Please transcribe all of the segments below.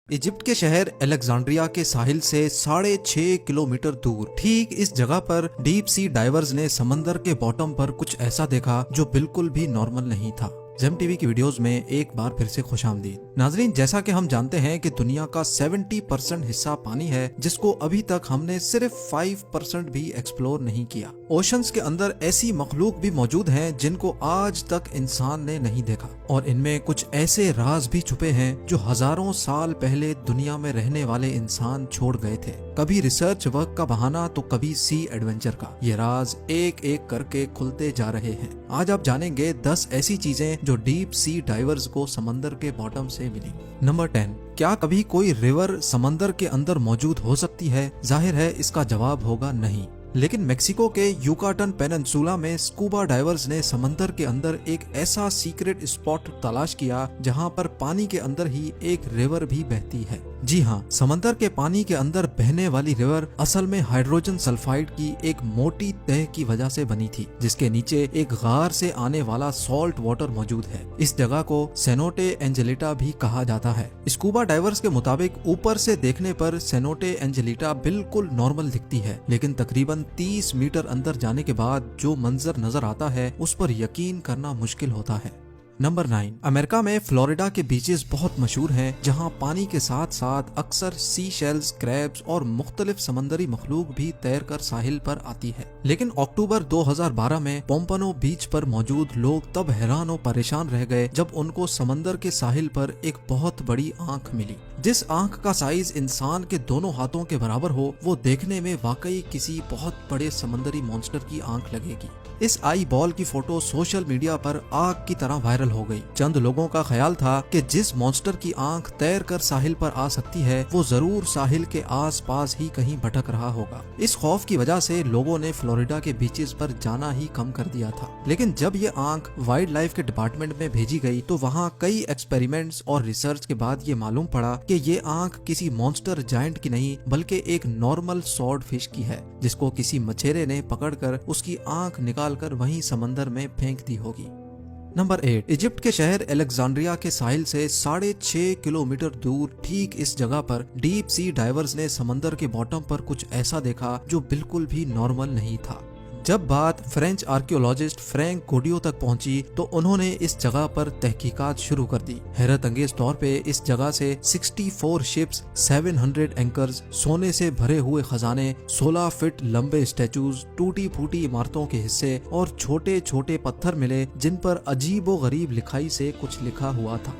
Egypt के शहर Alexandria के साहिल से 6.5 किलोमीटर दूर ठीक इस जगह पर डीप सी डाइवर्स ने समंदर के बॉटम पर कुछ ऐसा देखा जो बिल्कुल भी नॉर्मल नहीं था। जेम टीवी की वीडियोस में एक बार फिर से खुशामदीद। नाजरीन, जैसा कि हम जानते हैं कि दुनिया का 70% हिस्सा पानी है जिसको अभी तक हमने सिर्फ 5% भी एक्सप्लोर नहीं किया। ओशंस के अंदर ऐसी मखलूक भी मौजूद हैं जिनको आज तक इंसान ने नहीं देखा और इनमें कुछ ऐसे राज भी छुपे हैं जो हजारों साल पहले दुनिया में रहने वाले इंसान छोड़ गए थे। कभी रिसर्च वर्क का बहाना तो कभी सी एडवेंचर का। ये राज एक एक करके खुलते जा रहे हैं। आज आप जानेंगे 10 ऐसी चीजें जो डीप सी डाइवर्स को समंदर के बॉटम से मिली। नंबर 10, क्या कभी कोई रिवर समंदर के अंदर मौजूद हो सकती है? जाहिर है इसका जवाब होगा नहीं। लेकिन मेक्सिको के युकाटन पेनिनसुला में स्कूबा डाइवर्स ने समंदर के अंदर एक ऐसा सीक्रेट स्पॉट तलाश किया जहां पर पानी के अंदर ही एक रिवर भी बहती है। जी हाँ, समंदर के पानी के अंदर बहने वाली रिवर असल में हाइड्रोजन सल्फाइड की एक मोटी तह की वजह से बनी थी, जिसके नीचे एक गार से आने वाला सॉल्ट वाटर मौजूद है। इस जगह को सेनोटे एंजेलिटा भी कहा जाता है। स्कूबा डाइवर्स के मुताबिक ऊपर से देखने पर सेनोटे एंजेलिटा बिल्कुल नॉर्मल दिखती है, लेकिन तकरीबन 30 मीटर अंदर जाने के बाद जो मंजर नजर आता है उस पर यकीन करना मुश्किल होता है। नंबर 9, अमेरिका में फ्लोरिडा के बीचेस बहुत मशहूर हैं, जहां पानी के साथ साथ अक्सर सी शेल्स, क्रैब्स और मुख्तलिफ समंदरी मखलूक भी तैरकर साहिल पर आती है। लेकिन अक्टूबर 2012 में पोम्पनो बीच पर मौजूद लोग तब हैरान और परेशान रह गए जब उनको समंदर के साहिल पर एक बहुत बड़ी आंख मिली। जिस आंख का साइज इंसान के दोनों हाथों के बराबर हो, वो देखने में वाकई किसी बहुत बड़े समंदरी मॉन्स्टर की आंख लगेगी। इस आई बॉल की फोटो सोशल मीडिया पर आग की तरह वायरल हो गई। चंद लोगों का ख्याल था कि जिस मॉन्स्टर की आंख तैर कर साहिल पर आ सकती है वो जरूर साहिल के आसपास ही कहीं भटक रहा होगा। इस खौफ की वजह से लोगों ने फ्लोरिडा के बीचेस पर जाना ही कम कर दिया था। लेकिन जब ये आंख वाइल्ड लाइफ के डिपार्टमेंट में भेजी गई तो वहाँ कई एक्सपेरिमेंट्स और रिसर्च के बाद ये मालूम पड़ा कि ये आंख किसी मॉन्स्टर जायंट की नहीं बल्कि एक नॉर्मल स्वॉर्ड फिश की है, जिसको किसी मछेरे ने पकड़कर उसकी आंख निकालकर वहीं समंदर में फेंक दी होगी। नंबर 8, इजिप्ट के शहर अलेक्जेंड्रिया के साहिल से 6.5 किलोमीटर दूर ठीक इस जगह पर डीप सी डाइवर्स ने समंदर के बॉटम पर कुछ ऐसा देखा जो बिल्कुल भी नॉर्मल नहीं था। जब बात फ्रेंच आर्कियोलॉजिस्ट फ्रैंक गोडियो तक पहुंची तो उन्होंने इस जगह पर तहकीकात शुरू कर दी। हैरत अंगेज तौर पे इस जगह से 64 शिप्स, 700 एंकर्स, सोने से भरे हुए खजाने, 16 फीट लंबे स्टैचूज, टूटी फूटी इमारतों के हिस्से और छोटे छोटे पत्थर मिले जिन पर अजीबो गरीब लिखाई से कुछ लिखा हुआ था।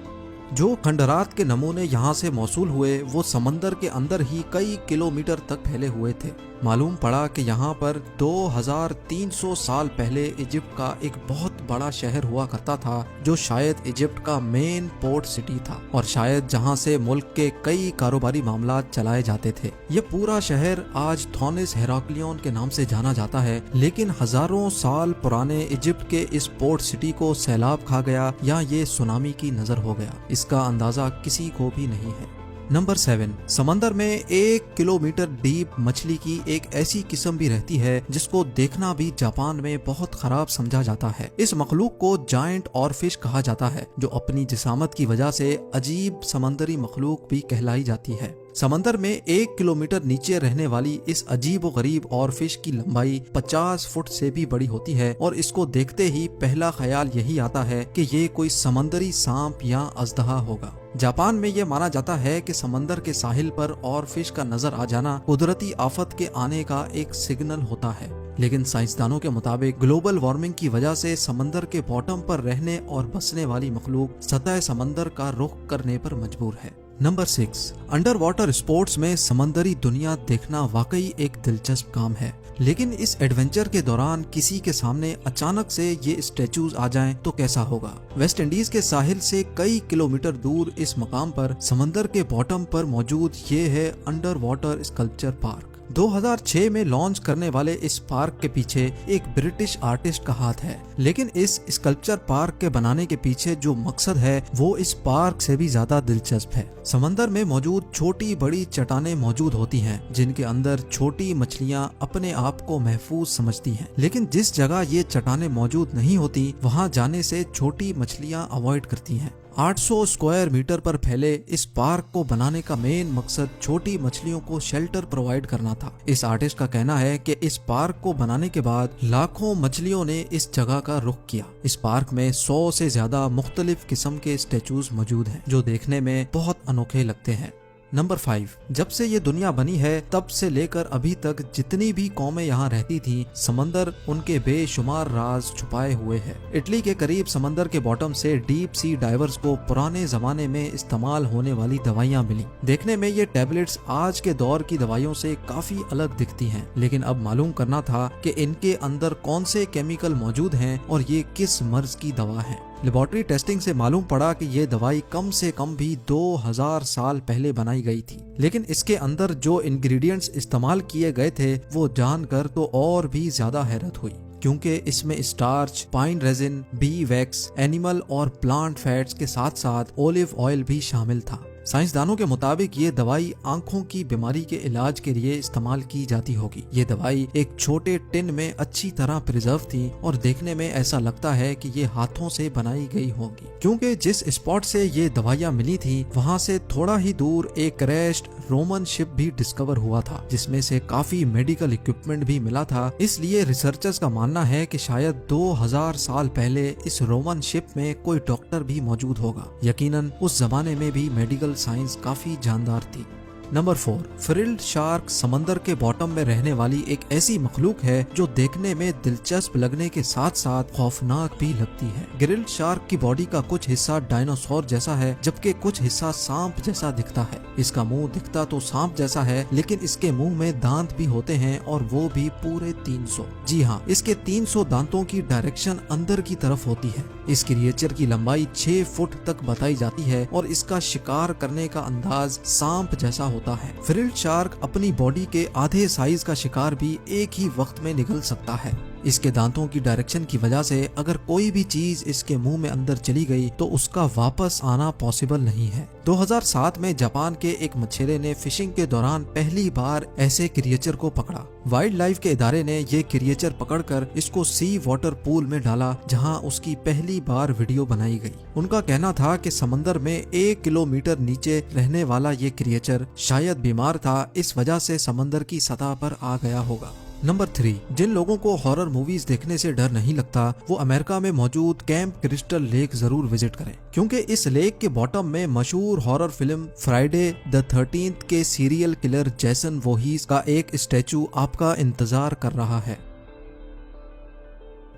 जो खंडरात के नमूने यहाँ से मौसूल हुए वो समंदर के अंदर ही कई किलोमीटर तक फैले हुए थे। मालूम पड़ा कि यहाँ पर 2300 साल पहले इजिप्ट का एक बहुत बड़ा शहर हुआ करता था जो शायद इजिप्ट का मेन पोर्ट सिटी था और शायद जहाँ से मुल्क के कई कारोबारी मामला चलाए जाते थे। ये पूरा शहर आज थॉनिस हेराक्लियन के नाम से जाना जाता है, लेकिन हजारों साल पुराने इजिप्ट के इस पोर्ट सिटी को सैलाब खा गया या ये सुनामी की नजर हो गया, इसका अंदाजा किसी को भी नहीं है। नंबर 7, समंदर में 1 किलोमीटर डीप मछली की एक ऐसी किस्म भी रहती है जिसको देखना भी जापान में बहुत खराब समझा जाता है। इस मखलूक को जायंट और फिश कहा जाता है जो अपनी जिसामत की वजह से अजीब समंदरी मखलूक भी कहलाई जाती है। समंदर में 1 किलोमीटर नीचे रहने वाली इस अजीब व गरीब और फिश की लंबाई 50 फुट से भी बड़ी होती है और इसको देखते ही पहला ख्याल यही आता है कि ये कोई समंदरी सांप या अजदहा होगा। जापान में ये माना जाता है कि समंदर के साहिल पर और फिश का नजर आ जाना कुदरती आफत के आने का एक सिग्नल होता है। लेकिन साइंसदानों के मुताबिक ग्लोबल वार्मिंग की वजह से समंदर के बॉटम पर रहने और बसने वाली मखलूक सतह समंदर का रुख करने पर मजबूर है। नंबर 6, अंडर वाटर स्पोर्ट्स में समंदरी दुनिया देखना वाकई एक दिलचस्प काम है। लेकिन इस एडवेंचर के दौरान किसी के सामने अचानक से ये स्टैचूज आ जाएं तो कैसा होगा? वेस्ट इंडीज के साहिल से कई किलोमीटर दूर इस मकाम पर समंदर के बॉटम पर मौजूद ये है अंडर वाटर स्कल्पचर पार्क। 2006 में लॉन्च करने वाले इस पार्क के पीछे एक ब्रिटिश आर्टिस्ट का हाथ है, लेकिन इस स्कल्पचर पार्क के बनाने के पीछे जो मकसद है वो इस पार्क से भी ज्यादा दिलचस्प है। समंदर में मौजूद छोटी बड़ी चट्टानें मौजूद होती हैं जिनके अंदर छोटी मछलियां अपने आप को महफूज समझती हैं, लेकिन जिस जगह ये चट्टानें मौजूद नहीं होती वहाँ जाने से छोटी मछलियां अवॉइड करती हैं। 800 स्क्वायर मीटर पर फैले इस पार्क को बनाने का मेन मकसद छोटी मछलियों को शेल्टर प्रोवाइड करना था। इस आर्टिस्ट का कहना है कि इस पार्क को बनाने के बाद लाखों मछलियों ने इस जगह का रुख किया। इस पार्क में 100 से ज्यादा मुख्तलिफ किस्म के स्टेचूज मौजूद हैं जो देखने में बहुत अनोखे लगते हैं। नंबर 5, जब से ये दुनिया बनी है तब से लेकर अभी तक जितनी भी कौमें यहाँ रहती थी, समंदर उनके बेशुमार राज छुपाए हुए है। इटली के करीब समंदर के बॉटम से डीप सी डाइवर्स को पुराने जमाने में इस्तेमाल होने वाली दवाइयाँ मिली। देखने में ये टैबलेट्स आज के दौर की दवाइयों से काफी अलग दिखती हैं, लेकिन अब मालूम करना था कि इनके अंदर कौन से केमिकल मौजूद हैं और ये किस मर्ज की दवा है। लेबोरेटरी टेस्टिंग से मालूम पड़ा कि ये दवाई कम से कम भी 2000 साल पहले बनाई गई थी, लेकिन इसके अंदर जो इंग्रेडिएंट्स इस्तेमाल किए गए थे वो जानकर तो और भी ज्यादा हैरत हुई, क्योंकि इसमें starch, pine resin, B wax, animal और प्लांट फैट्स के साथ साथ ओलिव ऑयल भी शामिल था। साइंसदानों के मुताबिक ये दवाई आंखों की बीमारी के इलाज के लिए इस्तेमाल की जाती होगी। ये दवाई एक छोटे टिन में अच्छी तरह प्रिजर्व थी और देखने में ऐसा लगता है कि ये हाथों से बनाई गई होगी, क्योंकि जिस स्पॉट से ये दवाइयाँ मिली थी वहाँ से थोड़ा ही दूर एक क्रैश्ड रोमन शिप भी डिस्कवर हुआ था, जिसमें से काफी मेडिकल इक्विपमेंट भी मिला था। इसलिए रिसर्चर्स का मानना है कि शायद 2000 साल पहले इस रोमन शिप में कोई डॉक्टर भी मौजूद होगा। यकीनन उस जमाने में भी मेडिकल साइंस काफी जानदार थी। नंबर 4, फ्रिल्ड शार्क समंदर के बॉटम में रहने वाली एक ऐसी मखलूक है जो देखने में दिलचस्प लगने के साथ साथ खौफनाक भी लगती है। ग्रिल्ड शार्क की बॉडी का कुछ हिस्सा डायनासोर जैसा है, जबकि कुछ हिस्सा सांप जैसा दिखता है। इसका मुंह दिखता तो सांप जैसा है, लेकिन इसके मुंह में दांत भी होते हैं और वो भी पूरे 300। जी हाँ, इसके 300 दांतों की डायरेक्शन अंदर की तरफ होती है। इस क्रिएचर की लंबाई 6 फुट तक बताई जाती है और इसका शिकार करने का अंदाज सांप जैसा होता है। फ्रिल्ड शार्क अपनी बॉडी के आधे साइज का शिकार भी एक ही वक्त में निगल सकता है। इसके दांतों की डायरेक्शन की वजह से अगर कोई भी चीज इसके मुंह में अंदर चली गई तो उसका वापस आना पॉसिबल नहीं है। 2007 में जापान के एक मछेरे ने फिशिंग के दौरान पहली बार ऐसे क्रिएचर को पकड़ा। वाइल्ड लाइफ के इदारे ने ये क्रिएचर पकड़कर इसको सी वाटर पूल में डाला, जहां उसकी पहली बार वीडियो बनाई गई। उनका कहना था कि समंदर में 1 किलोमीटर नीचे रहने वाला ये क्रिएचर शायद बीमार था, इस वजह से समंदर की सतह पर आ गया होगा। नंबर 3, जिन लोगों को हॉरर मूवीज देखने से डर नहीं लगता वो अमेरिका में मौजूद कैंप क्रिस्टल लेक जरूर विजिट करें, क्योंकि इस लेक के बॉटम में मशहूर horror film Friday the 13th के सीरियल किलर जैसन वोहीस का एक स्टैचू आपका इंतजार कर रहा है।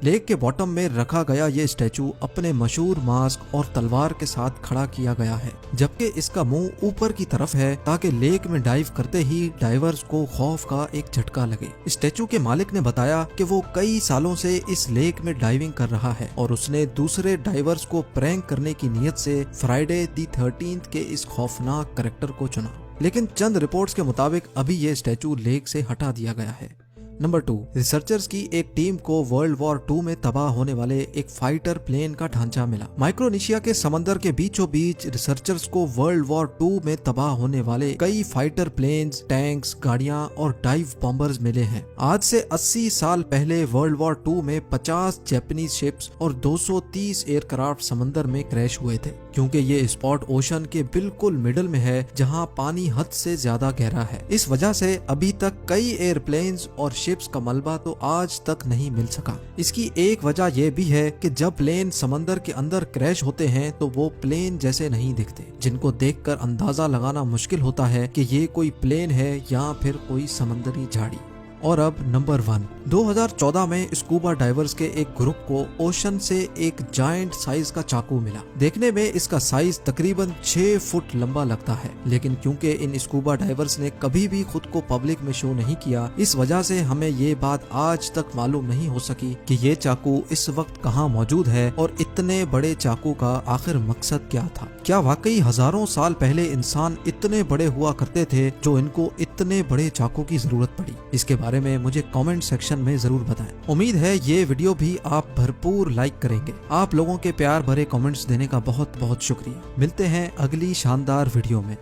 लेक के बॉटम में रखा गया ये स्टैचू अपने मशहूर मास्क और तलवार के साथ खड़ा किया गया है, जबकि इसका मुंह ऊपर की तरफ है ताकि लेक में डाइव करते ही डाइवर्स को खौफ का एक झटका लगे। स्टैचू के मालिक ने बताया कि वो कई सालों से इस लेक में डाइविंग कर रहा है और उसने दूसरे डाइवर्स को प्रैंक करने की नीयत से फ्राइडे द 13th के इस खौफनाक कैरेक्टर को चुना, लेकिन चंद रिपोर्ट्स के मुताबिक अभी ये स्टैचू लेक से हटा दिया गया है। नंबर 2, रिसर्चर्स की एक टीम को वर्ल्ड वॉर 2 में तबाह होने वाले एक फाइटर प्लेन का ढांचा मिला। माइक्रोनेशिया के समंदर के बीचों बीच रिसर्चर्स को वर्ल्ड वॉर 2 में तबाह होने वाले कई फाइटर प्लेन्स, टैंक्स, गाड़ियां और डाइव बॉम्बर्स मिले हैं। आज से 80 साल पहले वर्ल्ड वॉर 2 में 50 जापानीज शिप्स और 230 एयरक्राफ्ट समंदर में क्रैश हुए थे, क्योंकि ये स्पॉट ओशन के बिल्कुल मिडल में है जहां पानी हद से ज्यादा गहरा है। इस वजह से अभी तक कई एयरप्लेन्स और शिप्स का मलबा तो आज तक नहीं मिल सका। इसकी एक वजह यह भी है कि जब प्लेन समंदर के अंदर क्रैश होते हैं तो वो प्लेन जैसे नहीं दिखते, जिनको देखकर अंदाजा लगाना मुश्किल होता है कि ये कोई प्लेन है या फिर कोई समंदरी झाड़ी। और अब नंबर 1, 2014 में स्कूबा डाइवर्स के एक ग्रुप को ओशन से एक जायंट साइज का चाकू मिला। देखने में इसका साइज तकरीबन 6 फुट लंबा लगता है, लेकिन क्योंकि इन स्कूबा डाइवर्स ने कभी भी खुद को पब्लिक में शो नहीं किया, इस वजह से हमें ये बात आज तक मालूम नहीं हो सकी कि ये चाकू इस वक्त कहाँ मौजूद है और इतने बड़े चाकू का आखिर मकसद क्या था। क्या वाकई हजारों साल पहले इंसान इतने बड़े हुआ करते थे जो इनको इतने बड़े चाकू की जरूरत पड़ी? इसके बारे में मुझे कमेंट सेक्शन में जरूर बताएं। उम्मीद है ये वीडियो भी आप भरपूर लाइक करेंगे। आप लोगों के प्यार भरे कमेंट्स देने का बहुत बहुत शुक्रिया। मिलते हैं अगली शानदार वीडियो में।